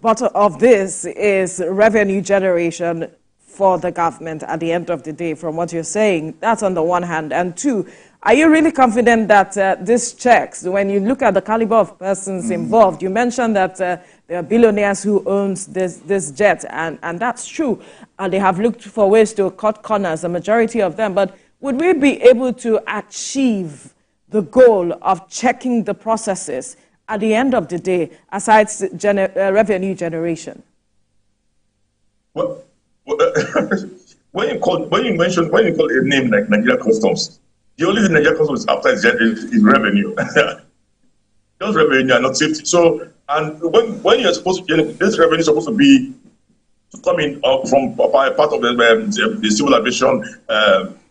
But of this is revenue generation for the government at the end of the day, from what you're saying. That's on the one hand. And two, are you really confident that these checks, when you look at the caliber of persons involved, you mentioned that there are billionaires who own this jet, and that's true. And they have looked for ways to cut corners, the majority of them. But would we be able to achieve the goal of checking the processes at the end of the day, aside revenue generation? Well, when you mention a name like Nigeria Customs, the only thing Nigeria Customs is after is revenue. Just revenue and not safety. So, and when you're supposed to, this revenue is supposed to be coming from part of the civil aviation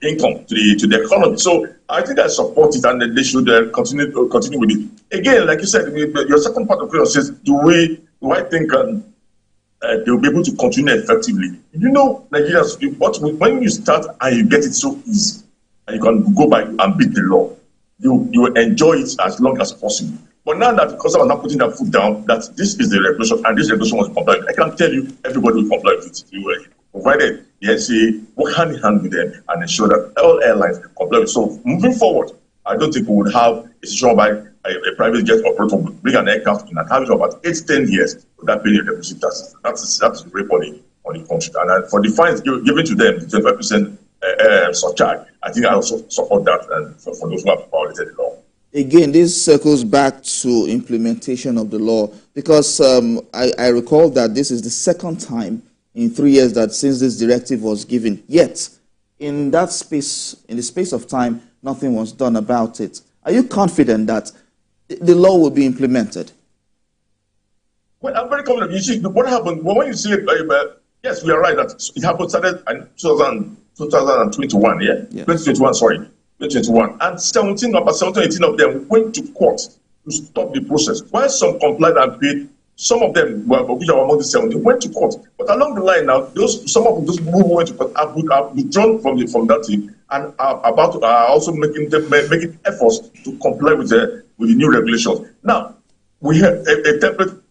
income to the economy. So I think I support it, and they should continue with it. Again, like you said, your second part of the question says, do I think they'll be able to continue effectively? You know, Nigerians, when you start and you get it so easy, and you can go by and beat the law, you enjoy it as long as possible. But now that because I'm not putting that foot down, that this is the regulation and this regulation was complied, I can tell you everybody will comply with it. Provided the NCA work hand in hand with them and ensure that all airlines comply with it. So moving forward, I don't think we would have a situation by a private jet operator would bring an aircraft in and have it for about 8-10 years without paying a deposit tax. That's a great money on the country. And for the fines given to them, the 25% surcharge, I think I also support that and for those who have violated the law. Again, this circles back to implementation of the law, because I recall that this is the second time in 3 years that since this directive was given, yet in the space of time, nothing was done about it. Are you confident that the law will be implemented? Well, I'm very confident. You see, what happened, when you say, yes, we are right that it happened, started in 2021, yeah? 2021, sorry. 2021, and about 17, 18 of them went to court to stop the process. While some complied and paid, some of them, which are among the 17, went to court. But along the line now, some of those who went to court have withdrawn from that thing and are also making efforts to comply with the new regulations. Now, we have a template.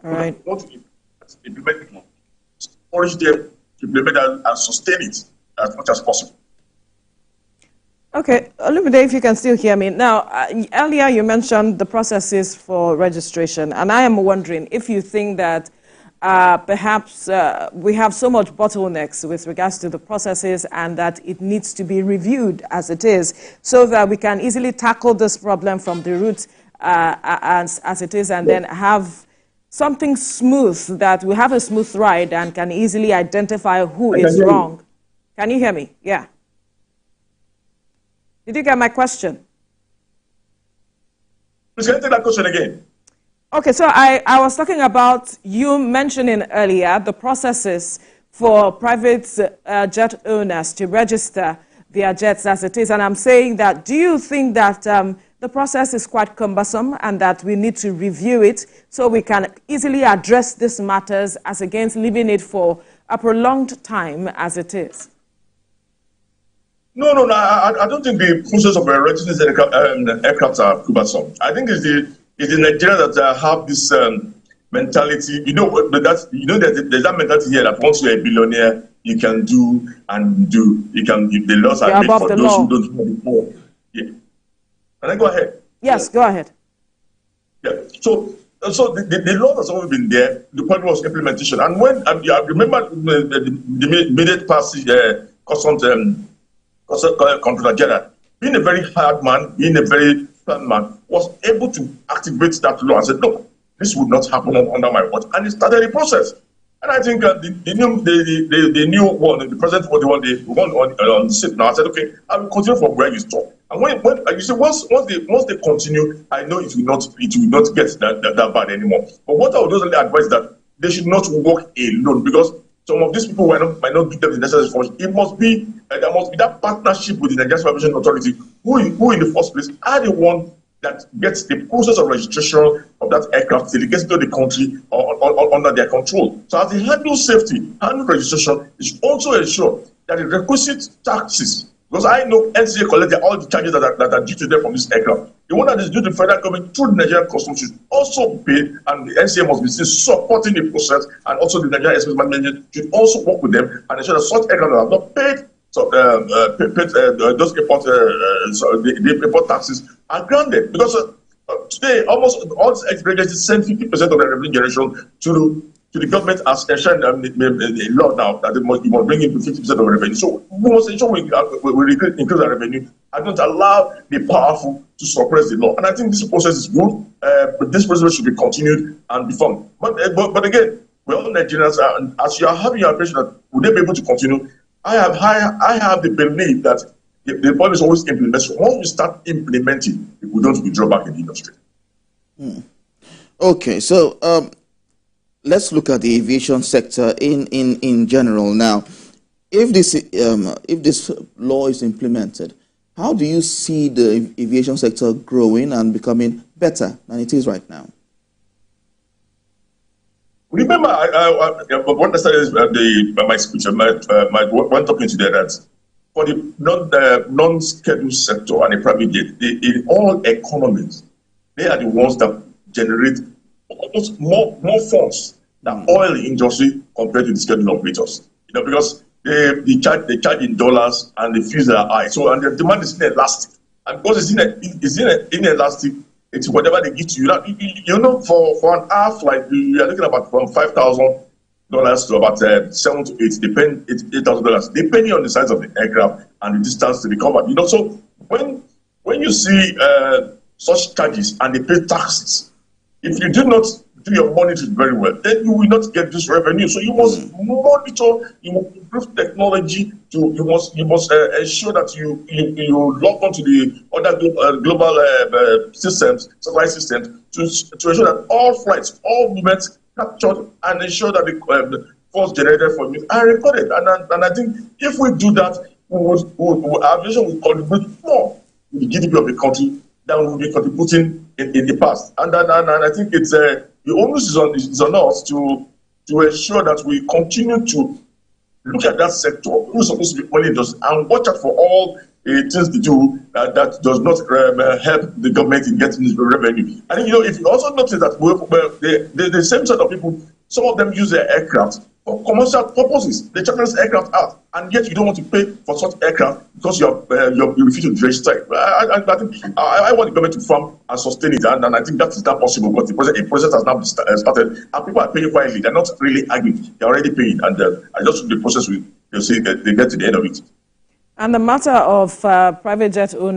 All right. Implement it, encourage them to implement and sustain it as much as possible. Okay, Olumide, if you can still hear me. Now, earlier you mentioned the processes for registration, and I am wondering if you think that perhaps we have so much bottlenecks with regards to the processes and that it needs to be reviewed as it is so that we can easily tackle this problem from the root as it is, and then have something smooth, that we have a smooth ride and can easily identify who is wrong. Can you hear me? Yeah. Did you get my question? Please answer that question again. Okay, so I was talking about you mentioning earlier the processes for private jet owners to register their jets as it is. And I'm saying that, do you think that the process is quite cumbersome and that we need to review it so we can easily address these matters as against leaving it for a prolonged time as it is? No, I don't think the process of registering aircraft are cumbersome. I think it's the Nigerians that have this mentality. There's that mentality here that once you're a billionaire, you can do and do. The laws are made for those who don't know before. Yeah. Can I go ahead? Yes, go ahead. Yeah. So the law has always been there. The point was implementation. And when I remember the immediate passage, Customs Controller General, being a very hard man, being a very firm man, was able to activate that law and said, "Look, this would not happen under my watch," and it started the process. And I think the new one, the president was the one on the seat now. I said, "Okay, I will continue from where you stop." And when you see once they continue, I know it will not get that bad anymore. But what I would also advise that they should not work alone, because some of these people might not give them the necessary funds. There must be that partnership with the Nigerian Aviation Authority, who in the first place are the one that gets the process of registration of that aircraft till it gets into the country or under their control. So as they handle safety, handle registration, it should also ensure that the requisite taxes Because I know NCA collected all the charges that are due to them from this aircraft. The one that is due to the federal government through the Nigerian Customs should also be paid, and the NCA must be seen supporting the process, and also the Nigerian Express Management should also work with them and ensure that such aircraft that have not paid those the import taxes are grounded. Because today, almost all these ex-agencies send 50% of their revenue generation to the government as enshrined the law now that you must bring in 50% of revenue. So we must ensure we increase our revenue and don't allow the powerful to suppress the law. And I think this process is good, but this process should be continued and be formed. But again, we're all Nigerians, and as you are having your impression that would they be able to continue, I have the belief that the policy always implements. Once we start implementing, we don't withdraw back in the industry. Okay, so let's look at the aviation sector in general now. If this law is implemented, how do you see the aviation sector growing and becoming better than it is right now? Remember, what I started my speech, one talking today, that for the non-scheduled sector and the private jet, in all economies, they are the ones that generate almost more funds than oil industry compared to the scheduled operators. Because they charge in dollars and the fees are high. So and the demand is inelastic, and because it's inelastic, it's whatever they give to you. For an hour flight, you are looking about from $5,000 to about $7,000 to $8,000, depending on the size of the aircraft and the distance to be covered. So when you see such charges and they pay taxes, if you do not do your monitoring very well, then you will not get this revenue. So you must monitor, you must improve technology, you must ensure that you log onto the other global systems, satellite systems, to ensure that all flights, all movements captured, and ensure that the force generated from it are recorded. And I think if we do that, aviation will contribute more to the GDP of the country than we will be contributing in the past. And I think it's the onus is on us to ensure that we continue to look at that sector who's supposed to be money industry and watch out for all things they do that does not help the government in getting this revenue. I think if you also notice that the same set of people, some of them use their aircraft for commercial purposes. They charter this aircraft out, and yet you don't want to pay for such aircraft because you refuse to register. I think I want the government to farm and sustain it, and I think that is not possible because the process has now started, and people are paying quietly. They're not really arguing; they're already paying, and I just the process will see they get to the end of it. And the matter of private jet owners